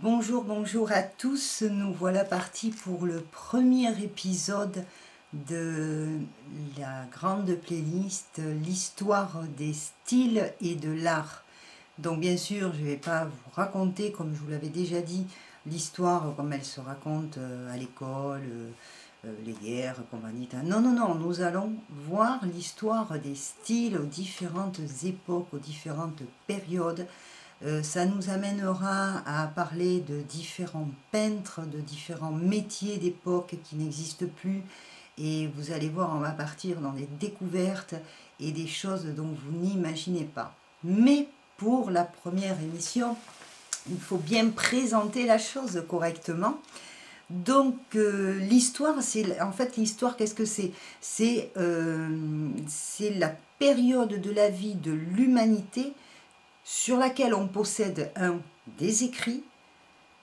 Bonjour, bonjour à tous. Nous voilà partis pour le premier épisode de la grande playlist l'histoire des styles et de l'art. Donc bien sûr, je ne vais pas vous raconter, comme je vous l'avais déjà dit, l'histoire comme elle se raconte à l'école, les guerres, compagnie. Non, non, non, nous allons voir l'histoire des styles aux différentes époques, aux différentes périodes. Ça nous amènera à parler de différents peintres, de différents métiers d'époque qui n'existent plus. Et vous allez voir, on va partir dans des découvertes et des choses dont vous n'imaginez pas. Mais pour la première émission, il faut bien présenter la chose correctement. Donc l'histoire, c'est en fait l'histoire, qu'est-ce que c'est? C'est la période de la vie de l'humanité sur laquelle on possède des écrits,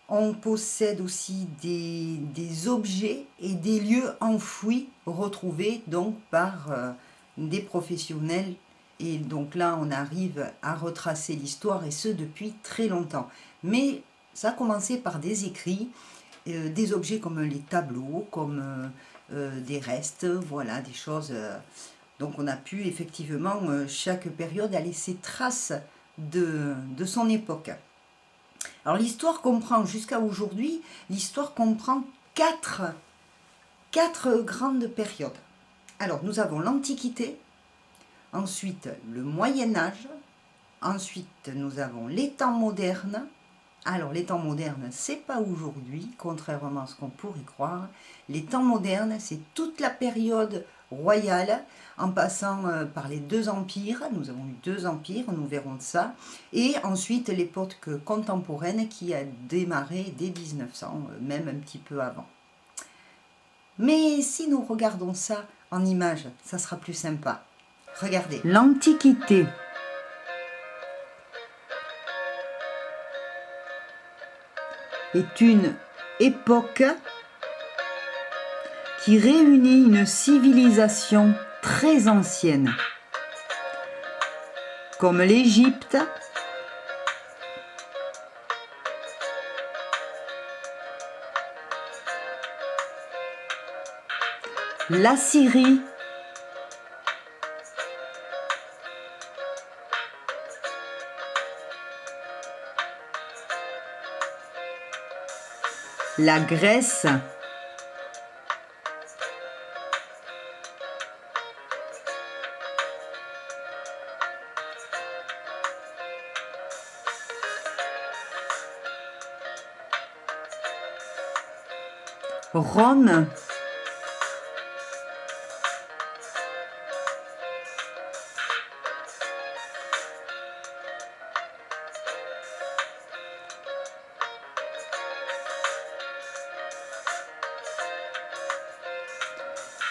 on possède aussi des objets et des lieux enfouis retrouvés donc par des professionnels. Et donc là, on arrive à retracer l'histoire, et ce depuis très longtemps. Mais ça a commencé par des écrits, des objets comme les tableaux, comme des restes, voilà, des choses. Donc on a pu effectivement, chaque période a laissé trace de son époque. Alors l'histoire comprend, jusqu'à aujourd'hui, l'histoire comprend quatre grandes périodes. Alors nous avons l'Antiquité, ensuite le Moyen-Âge, ensuite nous avons les temps modernes. Alors les temps modernes, c'est pas aujourd'hui, contrairement à ce qu'on pourrait croire. Les temps modernes, c'est toute la période royale, en passant par les deux empires. Nous avons eu deux empires, nous verrons ça. Et ensuite l'époque contemporaine qui a démarré dès 1900, même un petit peu avant. Mais si nous regardons ça en images, ça sera plus sympa. Regardez. L'Antiquité. Est une époque qui réunit une civilisation très ancienne, comme l'Égypte, l'Assyrie, la Grèce, Rome,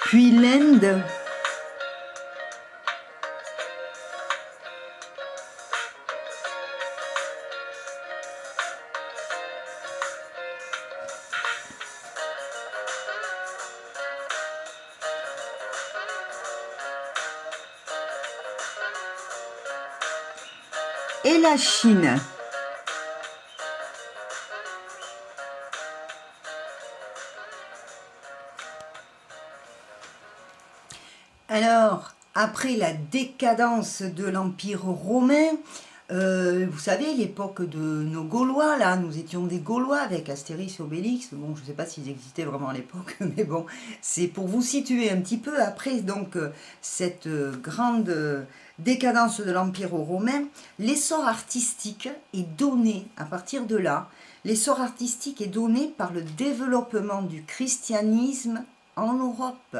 puis l'Inde, et la Chine. Alors, après la décadence de l'Empire romain, vous savez, l'époque de nos Gaulois, là, nous étions des Gaulois avec Astérix et Obélix. Bon, je ne sais pas s'ils existaient vraiment à l'époque, mais bon, c'est pour vous situer un petit peu. Après, donc, cette grande décadence de l'Empire romain, l'essor artistique est donné, à partir de là, l'essor artistique est donné par le développement du christianisme en Europe.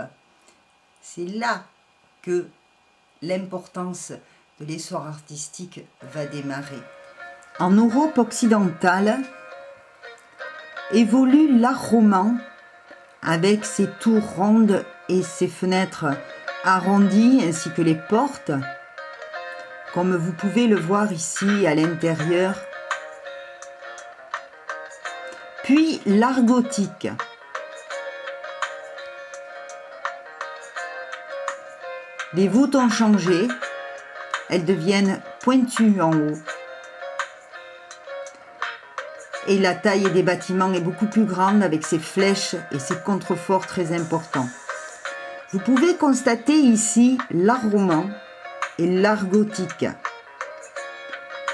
C'est là que l'importance de l'essor artistique va démarrer. En Europe occidentale évolue l'art roman avec ses tours rondes et ses fenêtres arrondies ainsi que les portes, comme vous pouvez le voir ici à l'intérieur. Puis l'art gothique. Les voûtes ont changé, elles deviennent pointues en haut. et la taille des bâtiments est beaucoup plus grande avec ses flèches et ses contreforts très importants. Vous pouvez constater ici l'art roman et l'art gothique.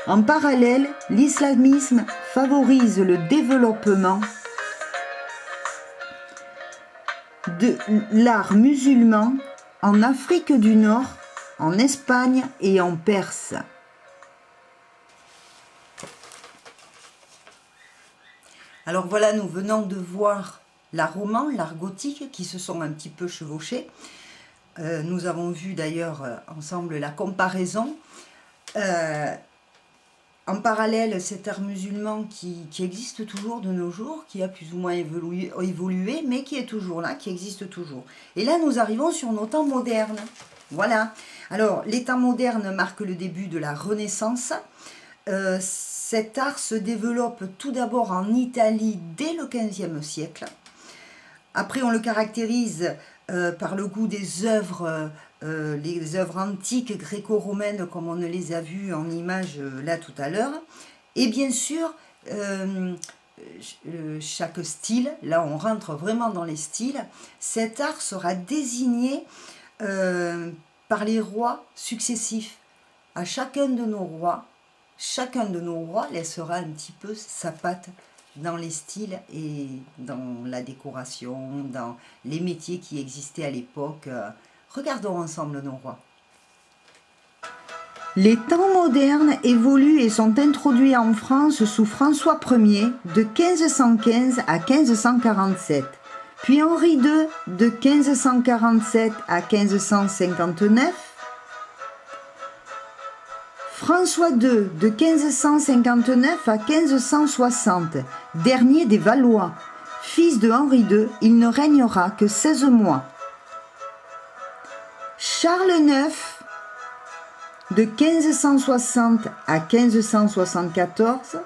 En parallèle, l'islamisme favorise le développement de l'art musulman en Afrique du Nord, en Espagne et en Perse. Alors voilà, nous venons de voir l'art roman, l'art gothique qui se sont un petit peu chevauchés. Nous avons vu d'ailleurs ensemble la comparaison. En parallèle, cet art musulman qui existe toujours de nos jours, qui a plus ou moins évolué, mais qui est toujours là, qui existe toujours. Et là, nous arrivons sur nos temps modernes. Voilà. Alors, les temps modernes marquent le début de la Renaissance. Cet art se développe tout d'abord en Italie dès le XVe siècle. Après, on le caractérise par le goût des œuvres, les œuvres antiques gréco-romaines comme on les a vues en images là tout à l'heure. Et bien sûr, chaque style, là on rentre vraiment dans les styles, cet art sera désigné par les rois successifs. À chacun de nos rois laissera un petit peu sa patte dans les styles et dans la décoration, dans les métiers qui existaient à l'époque. Regardons ensemble nos rois. Les temps modernes évoluent et sont introduits en France sous François Ier de 1515 à 1547, puis Henri II de 1547 à 1559, François II de 1559 à 1560, dernier des Valois. Fils de Henri II, il ne régnera que 16 mois. Charles IX de 1560 à 1574.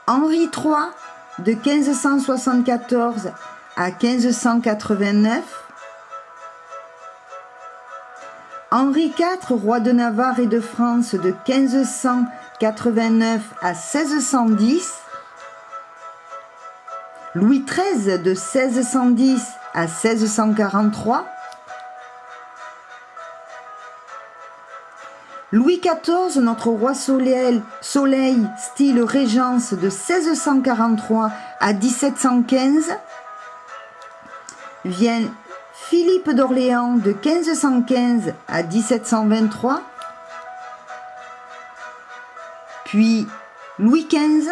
Henri III de 1574 à 1589. Henri IV, roi de Navarre et de France de 1589 à 1610. Louis XIII de 1610 à 1643. Louis XIV, notre roi soleil, style régence de 1643 à 1715. Vient Philippe d'Orléans de 1515 à 1723. Puis Louis XV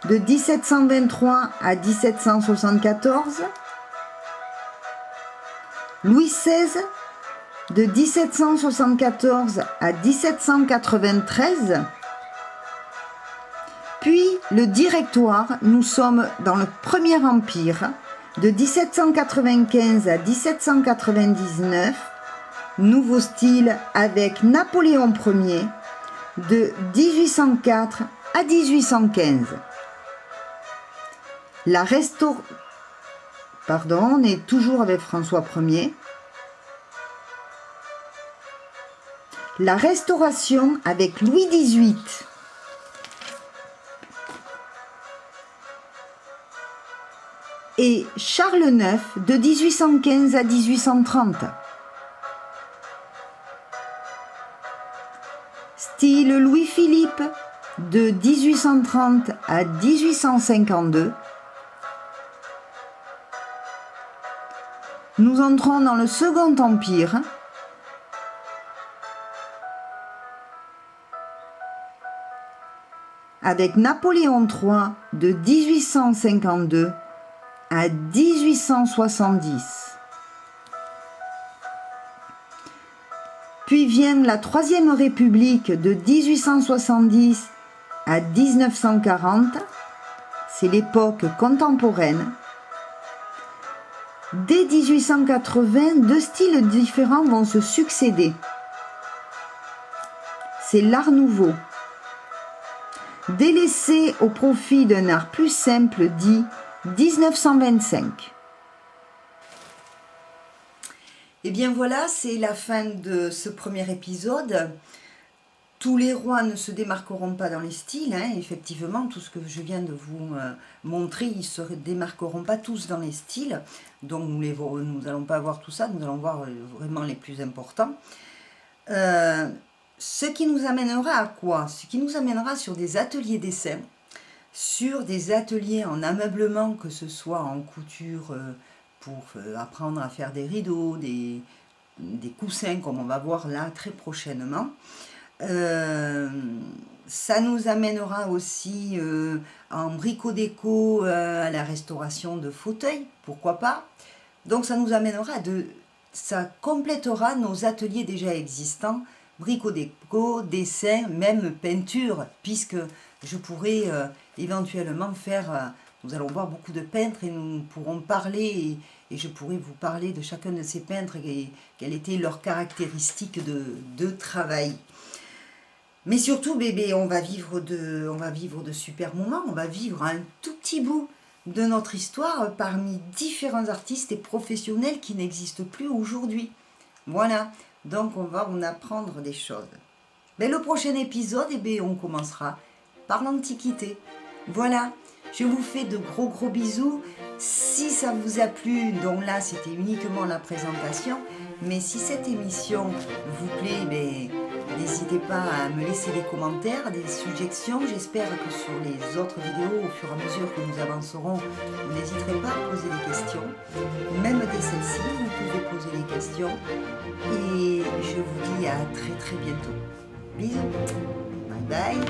de 1723 à 1774. Louis XVI de 1774 à 1793. Puis le Directoire, nous sommes dans le Premier Empire, de 1795 à 1799, nouveau style avec Napoléon Ier, de 1804 à 1815. On est toujours avec François Ier. La Restauration avec Louis XVIII. Et Charles IX de 1815 à 1830. Style Louis-Philippe de 1830 à 1852. Nous entrons dans le Second Empire. Avec Napoléon III de 1852 à 1870. Puis vient la Troisième République de 1870 à 1940. C'est l'époque contemporaine. Dès 1880, deux styles différents vont se succéder. C'est l'Art nouveau, délaissé au profit d'un art plus simple dit 1925. Et bien voilà, c'est la fin de ce premier épisode. tous les rois ne se démarqueront pas dans les styles, hein. Effectivement, tout ce que je viens de vous montrer, ils ne se démarqueront pas tous dans les styles, donc nous n'allons pas voir tout ça, nous allons voir vraiment les plus importants. Ce qui nous amènera à quoi? Ce qui nous amènera sur des ateliers dessins, sur des ateliers en ameublement, que ce soit en couture pour apprendre à faire des rideaux, des coussins, comme on va voir là très prochainement. Ça nous amènera aussi en brico-déco à la restauration de fauteuils, pourquoi pas. Donc ça nous amènera ça complétera nos ateliers déjà existants, brico-déco, dessin, même peinture, puisque je pourrais éventuellement faire, nous allons voir beaucoup de peintres et nous pourrons parler, et je pourrais vous parler de chacun de ces peintres et quelles étaient leurs caractéristiques de travail. Mais surtout, bébé, on va vivre de super moments, on va vivre un tout petit bout de notre histoire parmi différents artistes et professionnels qui n'existent plus aujourd'hui. Voilà, donc on va en apprendre des choses. Mais le prochain épisode, on commencera par l'Antiquité. Voilà, je vous fais de gros bisous. Si ça vous a plu, donc là c'était uniquement la présentation, mais si cette émission vous plaît, n'hésitez pas à me laisser des commentaires, des suggestions. J'espère que sur les autres vidéos, au fur et à mesure que nous avancerons, vous n'hésiterez pas à poser des questions. Même dès celle-ci, vous pouvez poser des questions. Et je vous dis à très bientôt. Bisous. Bye bye.